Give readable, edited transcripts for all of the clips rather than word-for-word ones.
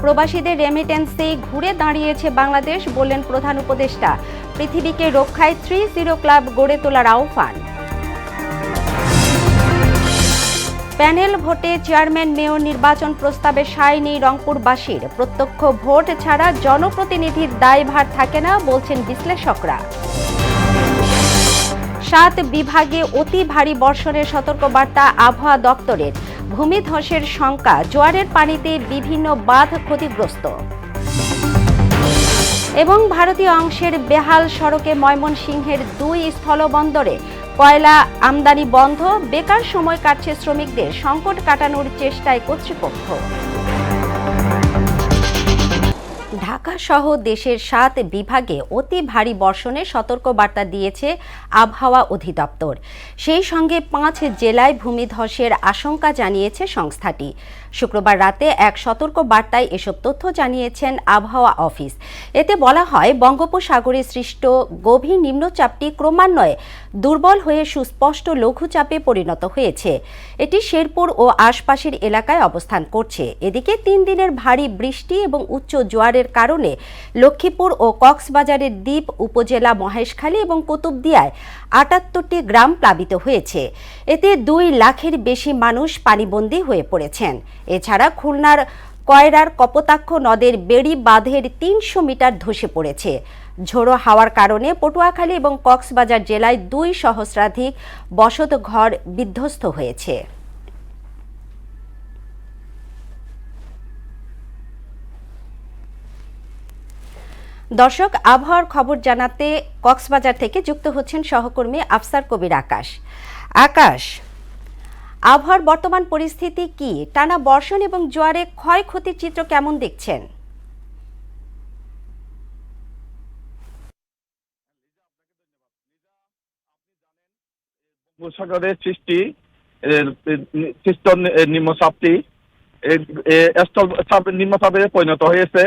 প্রবাসীদের রেমিটেন্সে ঘুরে দাঁড়িয়েছে বাংলাদেশ, বললেন প্রধান উপদেষ্টা। পৃথিবীকে রক্ষায় 3-0 ক্লাব গড়ে তোলার আহ্বান। প্যানেল ভোটে চেয়ারম্যান মেয়র নির্বাচন প্রস্তাবে সায় নেই রংপুরবাসীর। প্রত্যক্ষ ভোট ছাড়া জনপ্রতিনিধির দায়ভার থাকে না, বলছেন বিশ্লেষকরা। 7 বিভাগে অতি ভারী বর্ষণের সতর্কবার্তা আবহাওয়া দপ্তরের। ভূমিধসের শঙ্কা, জোয়ারের পানিতে বিভিন্ন বাঁধ ক্ষতিগ্রস্ত। এবং ভারতীয় অংশের বেহাল সড়কে ময়মনসিংহের 2 স্থলবন্দরে কয়লা আমদানি বন্ধ। বেকার সময় কাটছে শ্রমিকদের, সংকট কাটানোর চেষ্টায় কর্তৃপক্ষ। ঢাকা সহ দেশের 7 বিভাগে অতি ভারী বর্ষণের সতর্কবার্তা দিয়েছে আবহাওয়া অধিদপ্তর। সেই সঙ্গে 5 জেলায় ভূমিধসের আশঙ্কা জানিয়েছে সংস্থাটি। শুক্রবার রাতে এক সতর্কবার্তায় এসব তথ্য জানিয়েছেন আবহাওয়া অফিস। এতে বলা হয়, বঙ্গোপসাগরে সৃষ্ট গভীর নিম্নচাপটি ক্রমান্বয়ে দুর্বল হয়ে সুস্পষ্ট লঘুচাপে পরিণত হয়েছে। এটি শেরপুর ও আশপাশের এলাকায় অবস্থান করছে। এদিকে 3 দিনের ভারী বৃষ্টি এবং উচ্চ জোয়ারের কারণে লক্ষ্মীপুর ও কক্সবাজারের দ্বীপ উপজেলা, মহেশখালী এবং কুতুবদিয়ায় 78টি গ্রাম প্লাবিত হয়েছে। এতে 2 লাখের বেশি মানুষ পানিবন্দী হয়ে পড়েছেন। এছাড়া খুলনার কয়রার কপোতাক্ষ নদের বেড়ি বাঁধের 300 মিটার ধসে পড়েছে। ঝোড়ো হাওয়ার কারণে পটুয়াখালী এবং কক্সবাজার জেলায় 2 সহস্রাধিক বসতঘর বিধ্বস্ত হয়েছে। দর্শক, আবহাওয়ার খবর জানাতে কক্সবাজার থেকে যুক্ত হচ্ছেন সহকর্মী আফসার কবির আকাশ। আকাশ, আবহাওয়ার বর্তমান পরিস্থিতি কি? টানা বর্ষণ এবং জোয়ারে ক্ষয়ক্ষতির চিত্র কেমন দেখছেন? বঙ্গোপসাগরের সৃষ্ট নিম্নচাপটি নিম্নচাপে পরিণত হয়েছে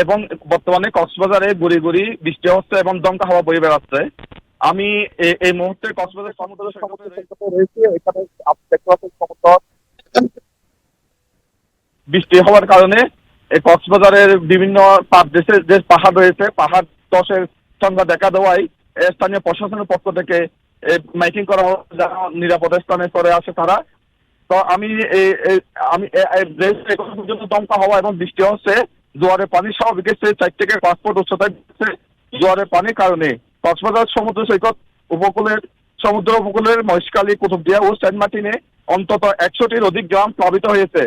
এবং বর্তমানে কক্সবাজারে গুড়ি গুড়ি বৃষ্টি হচ্ছে এবং দমকা হাওয়া বয়ে বেড়াচ্ছে। আমি এই মুহূর্তে কক্সবাজার সমুদ্র সৈকতে রয়েছি। এখানে আপনি দেখতে পাচ্ছেন সমুদ্র বৃষ্টি হওয়ার কারণে এই কক্সবাজারের বিভিন্ন দেশের যে পাহাড় রয়েছে, পাহাড় ধসের সংখ্যা দেখা দেওয়ায় স্থানীয় প্রশাসনের পক্ষ থেকে মাইকিং করা যারা নিরাপদ স্থানে চলে আসে তারা। তো আমি এখন পর্যন্ত দমকা হওয়া এবং বৃষ্টি হচ্ছে, জোয়ারের পানি স্বাভাবিক 4 থেকে 5 ফুট উচ্চতায় জোয়ারের পানির কারণে কক্সবাজার সমুদ্র উপকূলের মহেশখালী, কুতুবদিয়া ও সেন্ট মার্টিনে অন্তত 100টির অধিক গ্রাম প্লাবিত হয়েছে।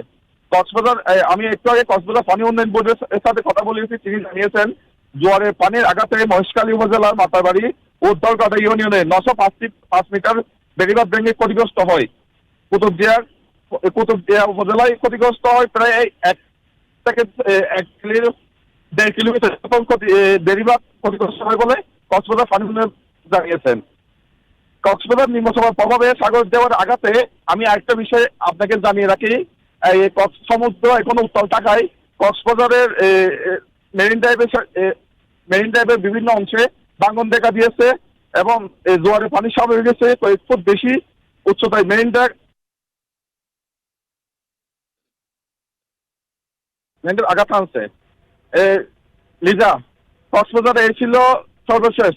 কক্সবাজার, আমি একটু আগে কক্সবাজার পানি উন্নয়ন বোর্ডের সাথে কথা বলেছি। তিনি জানিয়েছেন, জোয়ারের পানির আঘাতে মহেশখালী উপজেলার মাতারবাড়ি ও উত্তরকাটা ইউনিয়নে 905 মিটার বেড়িবাঁধ ভেঙে ক্ষতিগ্রস্ত হয়। কুতুবদিয়া উপজেলায় ক্ষতিগ্রস্ত হয় প্রায় 1 থেকে 1.5 কিলোমিটার বেড়িবাঁধ ক্ষতিগ্রস্ত হয় বলে কক্সবাজার পানি উন্নয়ন জানিয়েছেন। কক্সবাজার নিম্নচাপের প্রভাবে সাগর দেওয়ার আঘাতে আমি আরেকটা বিষয় আপনাকে জানিয়ে রাখি। সমুদ্র এখনো উত্তাল থাকায় কক্সবাজারের মেরিন ড্রাইভের বিভিন্ন অংশে ভাঙন দেখা দিয়েছে এবং জোয়ারের পানি স্বাভাবিক হয়ে গেছে কয়েক ফুট বেশি উচ্চতায়। মেরিন ড্রাইভ আঘাত আনছে। লিজা, কক্সবাজারে এই ছিল সর্বশেষ।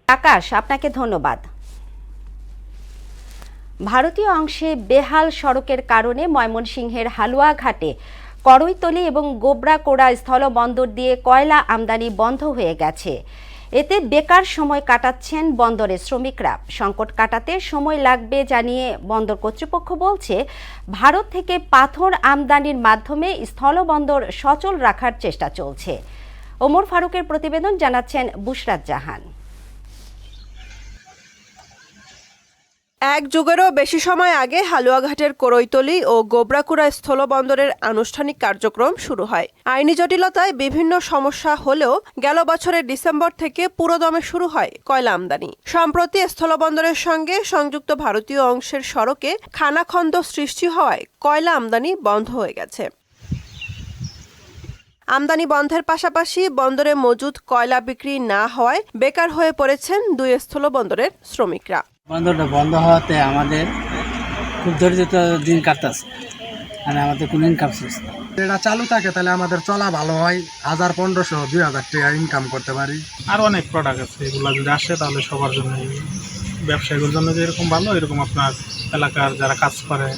আকাশ, আপনাকে ধন্যবাদ। ভারতীয় অংশে বেহাল সড়কের কারণে ময়মনসিংহের হালুয়াঘাটে করইতলী এবং গোবরাকোড়া স্থলবন্দর দিয়ে কয়লা আমদানি বন্ধ হয়ে গেছে। এতে বেকার সময় কাটাচ্ছেন বন্দরের শ্রমিকরা। সংকট কাটাতে সময় লাগবে জানিয়ে বন্দর কর্তৃপক্ষ বলছে, ভারত থেকে পাথর আমদানির মাধ্যমে স্থলবন্দর সচল রাখার চেষ্টা চলছে। ওমর ফারুকের প্রতিবেদন, জানাচ্ছেন বুশরাত জাহান। 1 যুগেরও বেশি সময় আগে হালুয়াঘাটের করইতলী ও গোবরাকুড়া স্থলবন্দরের আনুষ্ঠানিক কার্যক্রম শুরু হয়। আইনি জটিলতায় বিভিন্ন সমস্যা হলেও গেল বছরের ডিসেম্বর থেকে পুরোদমে শুরু হয় কয়লা আমদানি। সম্প্রতি স্থলবন্দরের সঙ্গে সংযুক্ত ভারতীয় অংশের সড়কে খানাখন্দ সৃষ্টি হওয়ায় কয়লা আমদানি বন্ধ হয়ে গেছে। আমদানি বন্ধের পাশাপাশি বন্দরে মজুদ কয়লা বিক্রি না হওয়ায় বেকার হয়ে পড়েছেন 2 স্থলবন্দরের শ্রমিকরা। বন্দরটা বন্ধ হওয়াতে আমাদের খুব ধৈর্যত দিন কাটতেছে। মানে আমাদের কোনো ইনকাম সোর্স নেই। এটা চালু থাকে তাহলে আমাদের চলা ভালো হয়, 1500-2000 টাকা ইনকাম করতে পারি। আর অনেক প্রোডাক্ট আছে, এগুলো যদি আসে তাহলে সবার জন্য, ব্যবসায়ীদের জন্য যেরকম ভালো, এরকম আপনার এলাকার যারা কাজ করে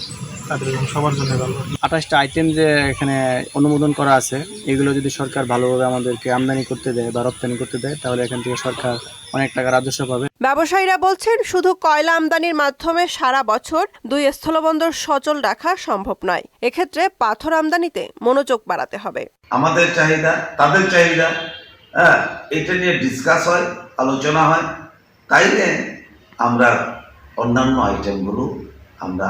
তাদের জন্য, সবার জন্য ভালো। 28টা আইটেম যে এখানে অনুমোদন করা আছে, এগুলো যদি সরকার ভালোভাবে আমাদেরকে আমদানি করতে দেয় বা রপ্তানি করতে দেয়, তাহলে এখান থেকে সরকার অনেক টাকা রাজস্ব পাবে। ব্যবসায়ীরা বলছেন, শুধু কয়লা আমদানির মাধ্যমে সারা বছর 2 স্থলবন্দর সচল রাখা সম্ভব নয়। এক্ষেত্রে পাথর আমদানিতে মনোযোগ বাড়াতে হবে। আমাদের চাহিদা, তাদের চাহিদা, এটা নিয়ে ডিসকাস হয়, আলোচনা হয়, তাইলে আমরা অন্যান্য আইটেমগুলো আমরা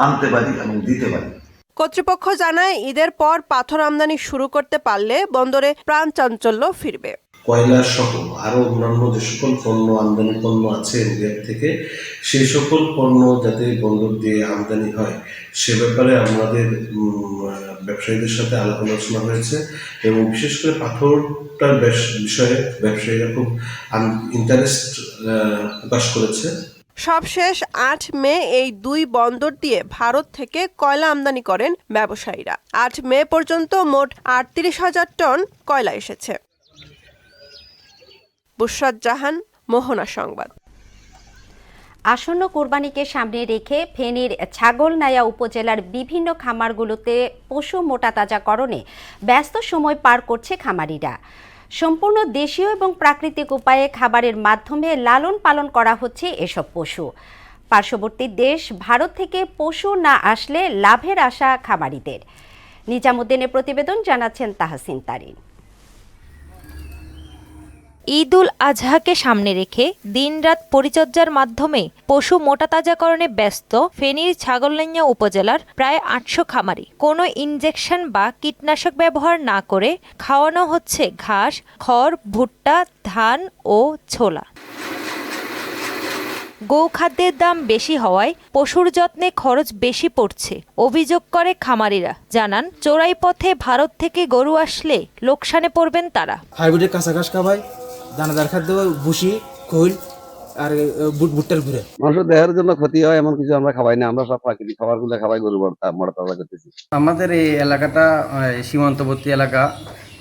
আনতে পারি এবং দিতে পারি। কর্তৃপক্ষ জানায়, ঈদের পর পাথর আমদানি শুরু করতে পারলে বন্দরে প্রাণ চাঞ্চল্য ফিরবে। কয়লা সহ আরো অন্যান্য যে সকল পণ্য, আমদানি পণ্য আছে ইন্ডিয়া থেকে, সেই সকল পণ্য যাতে বন্দর দিয়ে আমদানি হয় সে ব্যাপারে আমাদের ব্যবসায়ীদের সাথে আলাপ আলোচনা হয়েছে এবং বিশেষ করে পাথরটার বিষয়ে ব্যবসায়ীরা খুব ইন্টারেস্ট প্রকাশ করেছে। সবশেষ 8 মে এই 2 বন্দর দিয়ে ভারত থেকে কয়লা আমদানি করেন ব্যবসায়ীরা। 8 মে পর্যন্ত মোট 38,000 টন কয়লা এসেছে। বুশরাত জাহান, মোহনা সংবাদ। আসন্ন কোরবানিকে সামনে রেখে ফেনীর ছাগলনাইয়া উপজেলার বিভিন্ন খামারগুলোতে পশু মোটাতাজাকরণে ব্যস্ত সময় পার করছে খামারিরা। সম্পূর্ণ দেশীয় এবং প্রাকৃতিক উপায়ে খাবারের মাধ্যমে লালন পালন করা হচ্ছে এসব পশু। পার্শ্ববর্তী দেশ ভারত থেকে পশু না আসলে লাভের আশা খামারিদের। নিজামুদ্দিনের প্রতিবেদন, জানাচ্ছেন তাহসিন তারিন। ঈদ উল আজহাকে সামনে রেখে দিনরাত পরিচর্যার মাধ্যমে পশু মোটাতাজাকরণে ব্যস্ত ফেনীর ছাগলনাইয়া উপজেলার প্রায় 800 খামারি। কোনো ইনজেকশন বা কীটনাশক ব্যবহার না করে খাওয়ানো হচ্ছে ঘাস, খড়, ভুট্টা, ধান ও ছোলা। গৌখাদ্যের দাম বেশি হওয়ায় পশুর যত্নে খরচ বেশি পড়ছে অভিযোগ করে খামারিরা। জানান, চোরাই পথে ভারত থেকে গরু আসলে লোকসানে পড়বেন তারা। হাইব্রিডের কাঁচা ঘাস খাওয়াই, দানাদার খাদ্য, ভুসি, খৈল আর ভুট্টার ঘুরে। মানুষের দেহের জন্য ক্ষতি হয় এমন কিছু আমরা খাওয়াই না, আমরা সব প্রাকৃতিক খাবারগুলো খাওয়াই, গরু মোটাতাজা করতেছি। আমাদের এই এলাকাটা সীমান্তবর্তী এলাকা,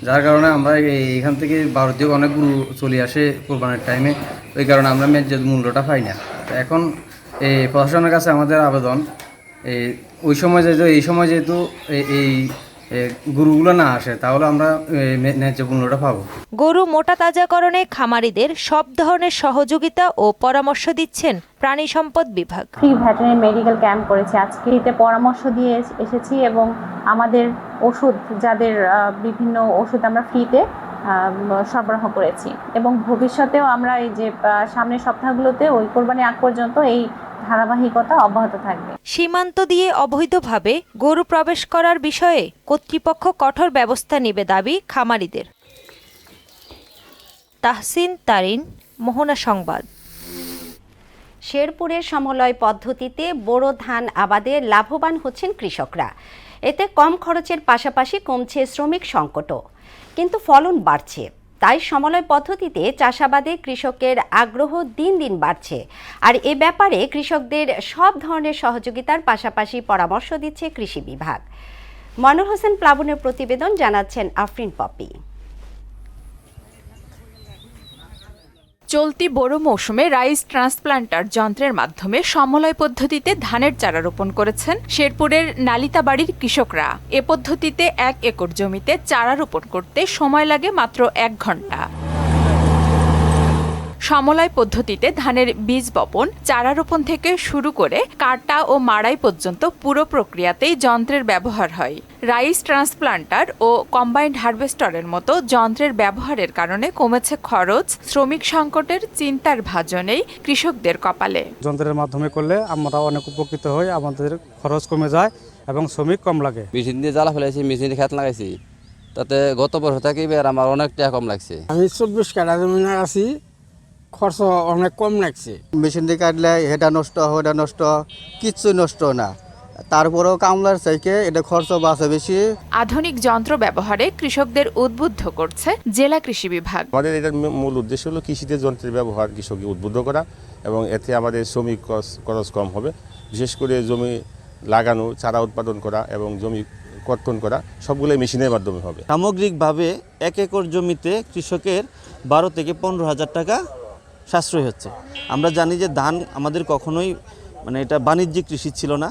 যার কারণে আমরা এখান থেকে ভারতীয় অনেক গরু চলে আসে কোরবানির টাইমে, ওই কারণে আমরা ন্যায্য মূল্যটা পাই না। এখন এই প্রশাসনের কাছে আমাদের আবেদন, এই সময় যেহেতু এই গরুগুলো না আসে, তাহলে আমরা ন্যায্য মূল্যটা পাবো। গরু মোটাতাজাকরণে খামারিদের সব ধরনের সহযোগিতা ও পরামর্শ দিচ্ছেন প্রাণী সম্পদ বিভাগ। ফ্রি ভেটেরিনারি মেডিকেল ক্যাম্প করেছে, আজকে এতে পরামর্শ দিয়ে এসেছি এবং আমাদের ওষুধ, যাদের বিভিন্ন ওষুধ আমরা ফ্রিতে সরবরাহ করেছি এবং ভবিষ্যতেও আমরা এই যে সামনের সপ্তাহগুলোতে ওই কোরবানি আগ পর্যন্ত এই ধারাবাহিকতা অব্যাহত থাকবে। সীমান্ত দিয়ে অবৈধভাবে গরু প্রবেশ করার বিষয়ে কর্তৃপক্ষ কঠোর ব্যবস্থা নেবে দাবি খামারিদের। তাহসিন তারিন, মোহনা সংবাদ। শেরপুরের সমলয় পদ্ধতিতে বোরো ধান আবাদে লাভবান হচ্ছেন কৃষকরা। এতে কম খরচের পাশাপাশি কমছে শ্রমিক সংকটও, কিন্তু ফলন বাড়ছে। তাই সমলয় পদ্ধতিতে চাষাবাদে কৃষকের আগ্রহ দিন দিন বাড়ছে। আর এ ব্যাপারে কৃষকদের সব ধরনের সহযোগিতার পাশাপাশি পরামর্শ দিচ্ছে কৃষি বিভাগ। মনোর হোসেন প্লাবনের প্রতিবেদন, জানাচ্ছেন আফরিন পপি। চলতি বোরো মৌসুমে রাইস ট্রান্সপ্লান্টার যন্ত্রের মাধ্যমে সমলয় পদ্ধতিতে ধানের চারা রোপণ করেছেন শেরপুরের নালিতাবাড়ির কৃষকরা। এ পদ্ধতিতে 1 একর জমিতে চারা রোপণ করতে সময় লাগে মাত্র 1 ঘন্টা। সমলয় পদ্ধতিতে ধানের বীজ বপন, চারা রোপণ থেকে শুরু করে কাটা ও মাড়াই পর্যন্ত পুরো প্রক্রিয়াতেই যন্ত্রের ব্যবহার হয়। রাইস ট্রান্সপ্লান্টার ও কম্বাইন্ড হারভেস্টরের মতো যন্ত্রের ব্যবহারের কারণে কমেছে খরচ, শ্রমিক সংকটের চিন্তার ভাজনেই কৃষকদের কপালে। যন্ত্রের মাধ্যমে করলে আমরা অনেক উপকৃত হই, আমাদের খরচ কমে যায় এবং শ্রমিক কম লাগে। মেশিন দিয়ে জ্বালা ফেলেছি, মেশিনে খেত লাগাইছি, তাতে গত বছর থেকে আমার অনেক টাকা কম লাগছে। আমি 24 কাঠা জমি আছি, খরচ অনেক কম লাগছে। মেশিন দিয়ে কাটলে হেটা নষ্ট, হেটা নষ্ট, কিচ্ছু নষ্ট না। তারপরেও কামলার চাইকে এটা খরচ বাঁচে বেশি। আধুনিক যন্ত্র ব্যবহারে কৃষকদের উদ্বুদ্ধ করছে জেলা কৃষি বিভাগ। আমাদের এটার মূল উদ্দেশ্য হলো কৃষিতে যন্ত্রের ব্যবহার কৃষককে উদ্বুদ্ধ করা এবং এতে আমাদের শ্রমিক খরচ কম হবে। বিশেষ করে জমি লাগানো, চারা উৎপাদন করা এবং জমি কর্তন করা সবগুলোই মেশিনের মাধ্যমে হবে। সামগ্রিকভাবে 1 একর জমিতে কৃষকের 12 থেকে 15,000 টাকা সাশ্রয় হচ্ছে। আমরা জানি যে ধান আমাদের কখনোই এটা বাণিজ্যিক কৃষি ছিল না।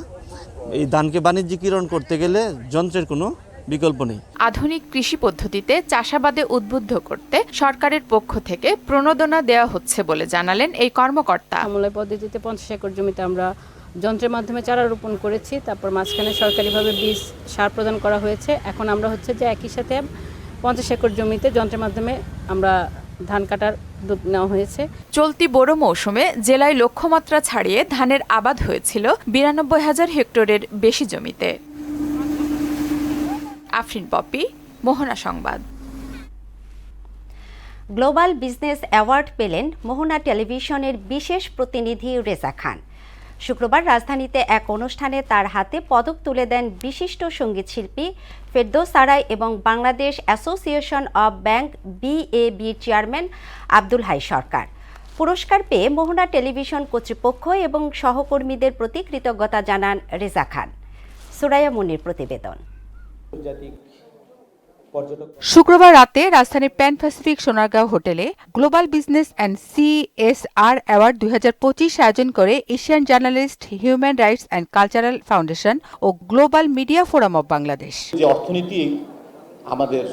এই ধানকে বাণিজ্যিকীকরণ করতে গেলে যন্ত্রের কোনো বিকল্প নেই। আধুনিক কৃষি পদ্ধতিতে চাষাবাদে উদ্বুদ্ধ করতে সরকারের পক্ষ থেকে প্রণোদনা দেওয়া হচ্ছে বলে জানালেন এই কর্মকর্তা। আমূলয় পদ্ধতিতে 50 একর জমিতে আমরা যন্ত্রের মাধ্যমে চারা রোপণ করেছি, তারপর মাঝখানে সরকারিভাবে বীজ সার প্রদান করা হয়েছে। এখন আমরা হচ্ছে যে একই সাথে 50 একর জমিতে যন্ত্রের মাধ্যমে আমরা ধান কাটার উদ্যোগ নেওয়া হয়েছে। চলতি বোরো মৌসুমে জেলায় লক্ষ্যমাত্রা ছাড়িয়ে ধানের আবাদ হয়েছিল 92,000 হেক্টরের বেশি জমিতে। আফরিন পপি, মোহনা সংবাদ। গ্লোবাল বিজনেস অ্যাওয়ার্ড পেলেন মোহনা টেলিভিশনের বিশেষ প্রতিনিধি রেজা খান। শুক্রবার রাজধানীতে এক অনুষ্ঠানে তার হাতে পদক তুলে দেন বিশিষ্ট সঙ্গীতশিল্পী ফেরদৌস সারাই এবং Bangladesh association of bank BAB chairman Abdul Hai Sarkar. পুরস্কার পেয়ে মোহনা টেলিভিশন কর্তৃপক্ষ এবং সহকর্মীদের প্রতি কৃতজ্ঞতা জানান রেজা খান। সুরাইয়া মুনির প্রতিবেদন। শুক্রবার রাতে রাজধানীর প্যান প্যাসিফিক সোনারগাঁও হোটেলে global business and CSR award 2025 আয়োজন করে Asian journalist, human rights and cultural foundation ও global media forum of Bangladesh. যে অর্থনীতি আমাদের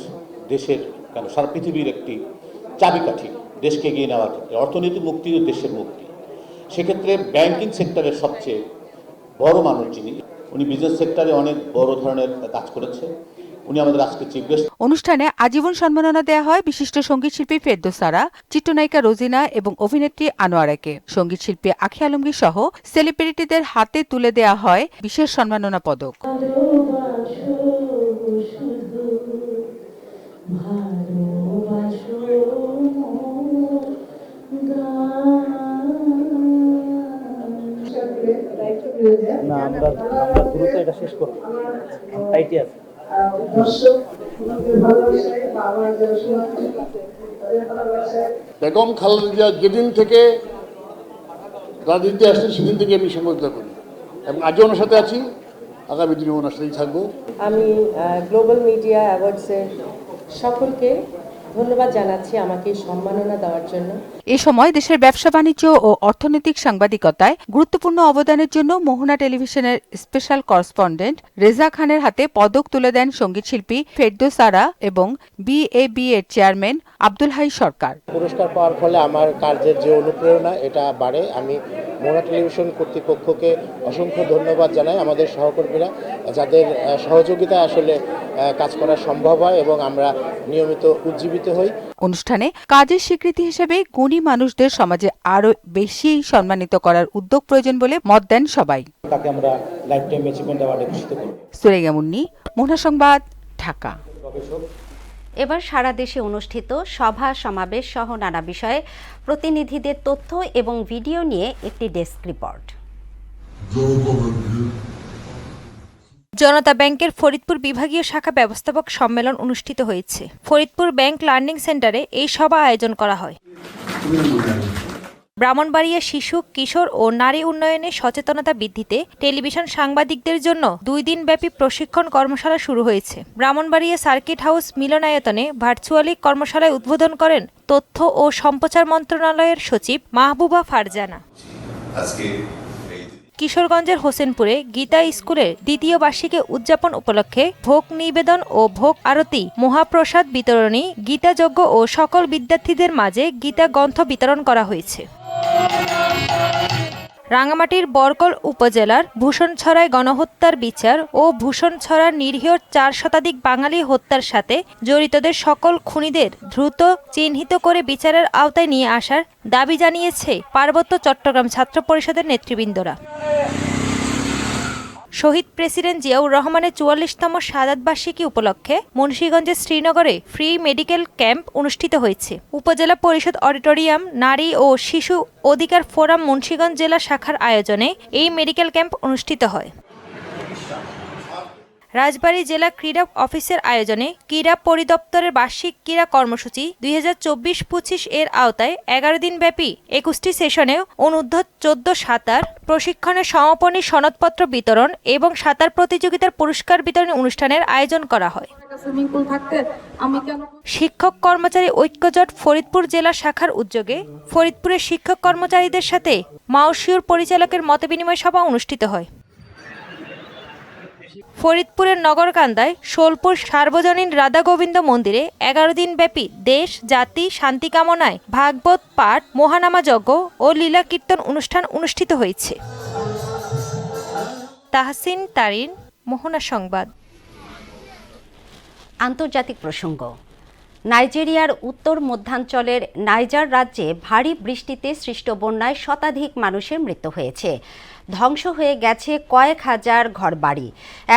দেশের সারা পৃথিবীর একটি চাবিকাঠি দেশকে এগিয়ে নেওয়ার ক্ষেত্রে, অর্থনীতি মুক্তি ও দেশের মুক্তি। সেক্ষেত্রে ব্যাংকিং সেক্টরের সবচেয়ে বড় মানুষ যিনি, উনি বিজনেস সেক্টরে অনেক বড় ধরনের কাজ করেছে। উনি আমাদের আজকে চিফ গেস্ট। অনুষ্ঠানে আজীবন সম্মাননা দেওয়া হয় বিশিষ্ট সঙ্গীতশিল্পী ফেরদৌস সারা, চিত্রনায়িকা রোজিনা এবং অভিনেত্রী আনোয়ারাকে। সঙ্গীতশিল্পী আখি আলমগীর সহ সেলিব্রিটিদের হাতে তুলে দেওয়া হয় বিশেষ সম্মাননা পদক। না, আমরা দ্রুত এটা শেষ করব। টাইটই আছে। বেগম খালেদা জিয়া যেদিন থেকে রাজনীতিতে আসছেন সেদিন থেকে আমি সঙ্গতিতা করি এবং আজও ওনার সাথে আছি, আগামী দিনে ওনার সাথেই থাকবো। আমি গ্লোবাল মিডিয়া অ্যাওয়ার্ডসের সকলকে ধন্যবাদ জানাচ্ছি আমাকে সম্মাননা দেওয়ার জন্য। এ সময় দেশের ব্যবসা বাণিজ্য ও অর্থনৈতিক সাংবাদিকতায় গুরুত্বপূর্ণ অবদানের জন্য মোহনা টেলিভিশনের স্পেশাল করেসপন্ডেন্ট রেজা খানের হাতে পদক তুলে দেন সঙ্গীতশিল্পী ফেরদৌস সারা এবং BAB এর চেয়ারম্যান আব্দুল হাই সরকার। পুরস্কার পাওয়ার ফলে আমার কার্যের যে অনুপ্রেরণা এটা বাড়ে। আমি মোহনা টেলিভিশন কর্তৃপক্ষকে অসংখ্য ধন্যবাদ জানাই, আমাদের সহকর্মীরা যাদের সহযোগিতা আসলে কাজ করা সম্ভব হয় এবং আমরা নিয়মিত উজ্জীবিত হই। অনুষ্ঠানে কাজের স্বীকৃতি হিসেবে গুণী মানুষদের সমাজে আরো বেশি সম্মানিত করার উদ্যোগ প্রয়োজন বলে মত দেন সবাই। তাকে আমরা লাইফ টাইম অ্যাচিভমেন্ট অ্যাওয়ার্ডে ভূষিত করব। সুরাইয়া মুন্নি, মোহনা সংবাদ, ঢাকা। এবার সারা দেশে অনুষ্ঠিত সভা সমাবেশ সহ নানা বিষয়ে প্রতিনিধিদের তথ্য এবং ভিডিও নিয়ে একটি ডেস্ক রিপোর্ট। জনতা ব্যাংকের ফরিদপুর বিভাগীয় শাখা ব্যবস্থাপক সম্মেলন অনুষ্ঠিত হয়েছে। ফরিদপুর ব্যাংক লার্নিং সেন্টারে এই সভা আয়োজন করা হয়। ব্রাহ্মণবাড়িয়া শিশু, কিশোর ও নারী উন্নয়নে সচেতনতা বৃদ্ধিতে টেলিভিশন সাংবাদিকদের জন্য 2 দিনব্যাপী প্রশিক্ষণ কর্মশালা শুরু হয়েছে। ব্রাহ্মণবাড়িয়া সার্কিট হাউস মিলনায়তনে ভার্চুয়ালি কর্মশালায় উদ্বোধন করেন তথ্য ও সম্প্রচার মন্ত্রণালয়ের সচিব মাহবুবা ফারজানা। কিশোরগঞ্জের হোসেনপুরে গীতা স্কুলের 2য় বার্ষিকী উদযাপন উপলক্ষে ভোগ নিবেদন ও ভোগ আরতি, মহাপ্রসাদ বিতরণী, গীতাযজ্ঞ ও সকল বিদ্যার্থীদের মাঝে গীতা গ্রন্থ বিতরণ করা হয়েছে। রাঙ্গামাটির বরকল উপজেলার ভূষণছড়ায় গণহত্যার বিচার ও ভূষণছড়ার নিরীহ 4 শতাধিক বাঙালি হত্যার সাথে জড়িতদের সকল খুনিদের দ্রুত চিহ্নিত করে বিচারের আওতায় নিয়ে আসার দাবি জানিয়েছে পার্বত্য চট্টগ্রাম ছাত্র পরিষদের নেতৃবৃন্দরা। শহীদ প্রেসিডেন্ট জিয়াউর রহমানের 44তম শাহাদাত বার্ষিকী উপলক্ষে মুন্সিগঞ্জের শ্রীনগরে ফ্রি মেডিকেল ক্যাম্প অনুষ্ঠিত হয়েছে। উপজেলা পরিষদ অডিটোরিয়াম নারী ও শিশু অধিকার ফোরাম মুন্সিগঞ্জ জেলা শাখার আয়োজনে এই মেডিকেল ক্যাম্প অনুষ্ঠিত হয়। রাজবাড়ী জেলা ক্রীড়া অফিসের আয়োজনে ক্রীড়া পরিদপ্তরের বার্ষিক ক্রীড়া কর্মসূচি 2024-25 এর আওতায় 11 দিন ব্যাপী 21টি সেশনে অনূর্ধ্ব 14 সাঁতার প্রশিক্ষণের সমাপনী সনদপত্র বিতরণ এবং সাঁতার প্রতিযোগিতার পুরস্কার বিতরণ অনুষ্ঠানের আয়োজন করা হয়। শিক্ষক কর্মচারী ঐক্যজোট ফরিদপুর জেলা শাখার উদ্যোগে ফরিদপুরের শিক্ষক কর্মচারীদের সাথে মাওশিউর পরিচালকের মতবিনিময় সভা অনুষ্ঠিত হয়। ফরিদপুরের নগরকান্দায় সোলপুর সার্বজনীন রাধা গোবিন্দ মন্দিরে 11 দিন ব্যাপী দেশ জাতি শান্তি কামনায় ভাগবত পাঠ, মহানামা যজ্ঞ ও লীলা কীর্তন অনুষ্ঠান অনুষ্ঠিত হয়েছে। তাহসিন তারিন, মোহনা সংবাদ। আন্তর্জাতিক প্রসঙ্গ। নাইজেরিয়ার উত্তর মধ্যাঞ্চলের নাইজার রাজ্যে ভারী বৃষ্টিতে সৃষ্ট বন্যায় শতাধিক মানুষের মৃত্যু হয়েছে। ধ্বংস হয়ে গেছে কয়েক হাজার ঘরবাড়ি।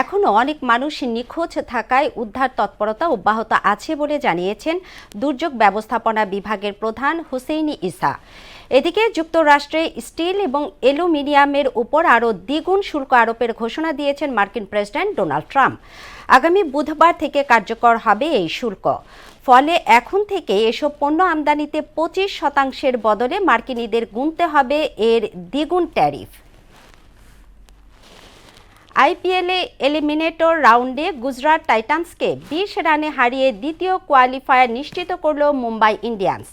এখনও অনেক মানুষ নিখোঁজ থাকায় উদ্ধার তৎপরতা অব্যাহত আছে বলে জানিয়েছেন দুর্যোগ ব্যবস্থাপনা বিভাগের প্রধান হুসেইনি ইসা। এদিকে যুক্তরাষ্ট্রে স্টিল এবং অ্যালুমিনিয়ামের উপর আরও দ্বিগুণ শুল্ক আরোপের ঘোষণা দিয়েছেন মার্কিন প্রেসিডেন্ট ডোনাল্ড ট্রাম্প। আগামী বুধবার থেকে কার্যকর হবে এই শুল্ক। ফলে এখন থেকে এসব পণ্য আমদানিতে 25% বদলে মার্কিনীদের গুনতে হবে এর দ্বিগুণ ট্যারিফ। আইপিএলে এলিমিনেটর রাউন্ডে গুজরাট টাইটান্সকে 20 রানে হারিয়ে দ্বিতীয় কোয়ালিফায়ার নিশ্চিত করল মুম্বাই ইন্ডিয়ান্স।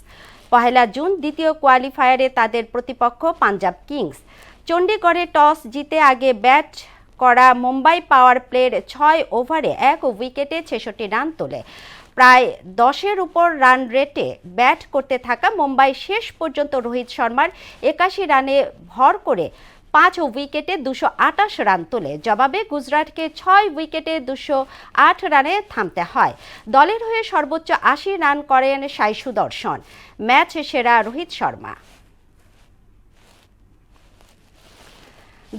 1 জুন দ্বিতীয় কোয়ালিফায়ারে তাদের প্রতিপক্ষ পাঞ্জাব কিংস। চণ্ডীগড়ে টস জিতে আগে ব্যাট করা মুম্বাই পাওয়ার প্লের 6 ওভারে 1 উইকেটে 66 রান তোলে। প্রায় 10-এর উপর রান রেটে ব্যাট করতে থাকা মুম্বাই শেষ পর্যন্ত রোহিত শর্মার 81 রানে ভর করে 5 উইকেটে 228 রান তোলে। জবাবে গুজরাটকে 6 উইকেটে 208 রানে থামতে হয়। দলের হয়ে সর্বোচ্চ 80 রান করেন সাই সুদর্শন। ম্যাচ সেরা রোহিত শর্মা।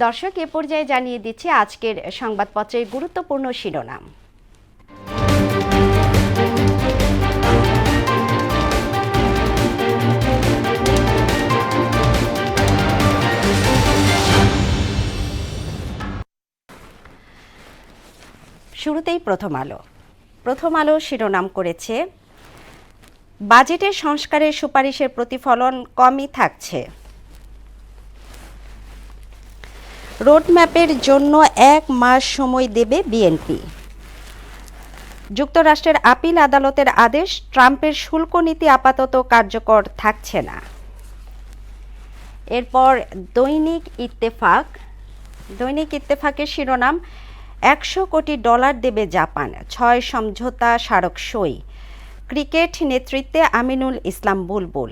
দর্শক, এ পর্যায়ে জানিয়ে দিচ্ছি আজকের সংবাদপত্রের গুরুত্বপূর্ণ শিরোনাম। শুরুতেই প্রথম আলো শিরোনাম করেছে, বাজেটের সংস্কারের সুপারিশের প্রতিফলন কমই থাকছে। রোডম্যাপের জন্য 1 মাস সময় দেবে বিএনপি। যুক্তরাষ্ট্রের আপিল আদালতের আদেশ, ট্রাম্পের শুল্ক নীতি আপাতত কার্যকর থাকছে না। এরপর দৈনিক ইত্তেফাকের শিরোনাম, $100 কোটি দেবে জাপান, 6 সমঝোতা স্মারক সই। ক্রিকেট নেতৃত্বে আমিনুল ইসলাম বুলবুল।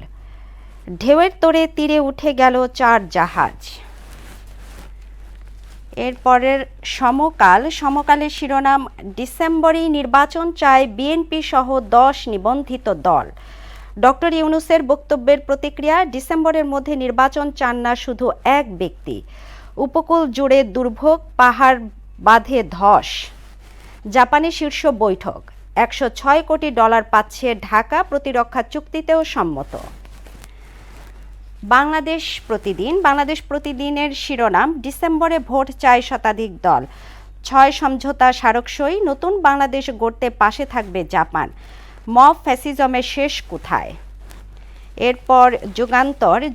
ঢেউয়ের তোড়ে তীরে উঠে গেল 4 জাহাজ। এরপরের সমকালের শিরোনাম, ডিসেম্বরেই নির্বাচন চায় বিএনপি সহ 10 নিবন্ধিত দল। ডক্টর ইউনূসের বক্তব্যের প্রতিক্রিয়া, ডিসেম্বরের মধ্যে নির্বাচন চান না শুধু এক ব্যক্তি। উপকূল জুড়ে দুর্ভোগ, পাহাড় বাঁধে ধস। জাপানে শীর্ষ বৈঠক, $106 কোটি পাচ্ছে ঢাকা, প্রতিরক্ষা চুক্তিতেও সম্মত। বাংলাদেশ প্রতিদিনের শিরোনাম, ডিসেম্বরে ভোট চায় শতাধিক দল, 6 সমঝোতা স্মারক সই, নতুন বাংলাদেশ গড়তে পাশে থাকবে জাপান। মব ফ্যাসিজমের শেষ কোথায়? এরপর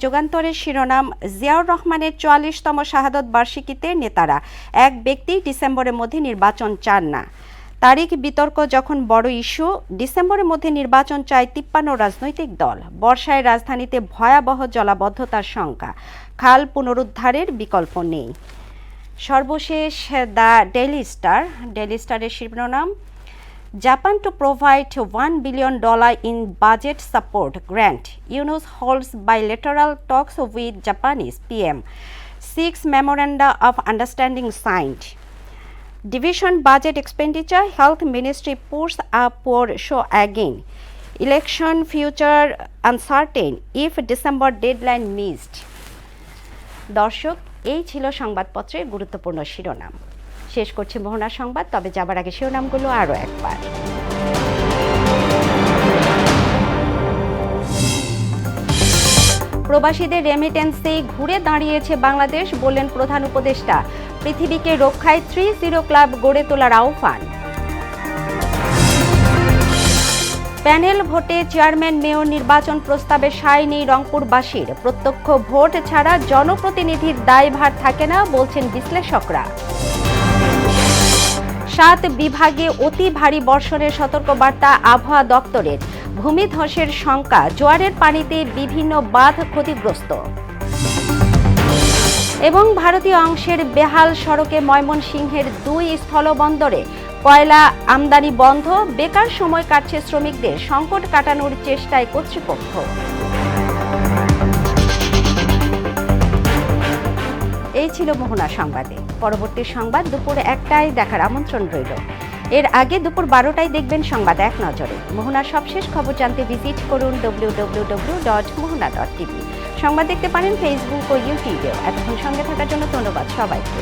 যুগান্তরের শিরোনাম, জিয়াউর রহমানের 44তম শাহাদত বার্ষিকীতে নেতারা, এক ব্যক্তি ডিসেম্বরের মধ্যে নির্বাচন চান না। তারিখ বিতর্ক যখন বড় ইস্যু, ডিসেম্বরের মধ্যে নির্বাচন চায় 53 রাজনৈতিক দল। বর্ষায় রাজধানীতে ভয়াবহ জলাবদ্ধতার শঙ্কা, খাল পুনরুদ্ধারের বিকল্প নেই। সর্বশেষ দ্য ডেইলি স্টারের শিরোনাম, Japan to provide $1 billion in budget support grant. Yunus holds bilateral talks with Japanese PM. 6 memoranda of understanding signed. Division budget expenditure, Health Ministry puts up for show again. Election future uncertain if December deadline missed. দর্শক, এই ছিল সংবাদপত্রের গুরুত্বপূর্ণ শিরোনাম। শেষ করছি মোহনা সংবাদ, তবে যাবার আগে শিরোনামগুলো আরও একবার। প্রবাসীদের রেমিটেন্সে ঘুরে দাঁড়িয়েছে বাংলাদেশ, বললেন প্রধান উপদেষ্টা। পৃথিবীকে রক্ষায় 3-0 ক্লাব গড়ে তোলার আহ্বান। প্যানেল ভোটে চেয়ারম্যান মেয়র নির্বাচন প্রস্তাবে সায় নেই রংপুরবাসীর। প্রত্যক্ষ ভোট ছাড়া জনপ্রতিনিধির দায়ভার থাকে না বলছেন বিশ্লেষকরা। 7 বিভাগে অতি ভারী বর্ষণের সতর্কবার্তা আবহাওয়া দপ্তরের। ভূমিধসের শঙ্কা, জোয়ারের পানিতে বিভিন্ন বাঁধ ক্ষতিগ্রস্ত। এবং ভারতীয় অংশের বেহাল সড়কে ময়মনসিংহের 2 স্থলবন্দরে কয়লা আমদানি বন্ধ, বেকার সময় কাটছে শ্রমিকদের, সংকট কাটানোর চেষ্টায় কর্তৃপক্ষ। এই ছিল মোহনা সংবাদে। পরবর্তী সংবাদ দুপুর 1টায় দেখার আমন্ত্রণ রইল। এর আগে দুপুর 12টায় দেখবেন সংবাদ এক নজরে। মোহনার সবশেষ খবর জানতে ভিজিট করুন www.mohana.tv। সংবাদ দেখতে পারেন ফেসবুক ও ইউটিউবে। এতক্ষণ সঙ্গে থাকার জন্য ধন্যবাদ সবাইকে।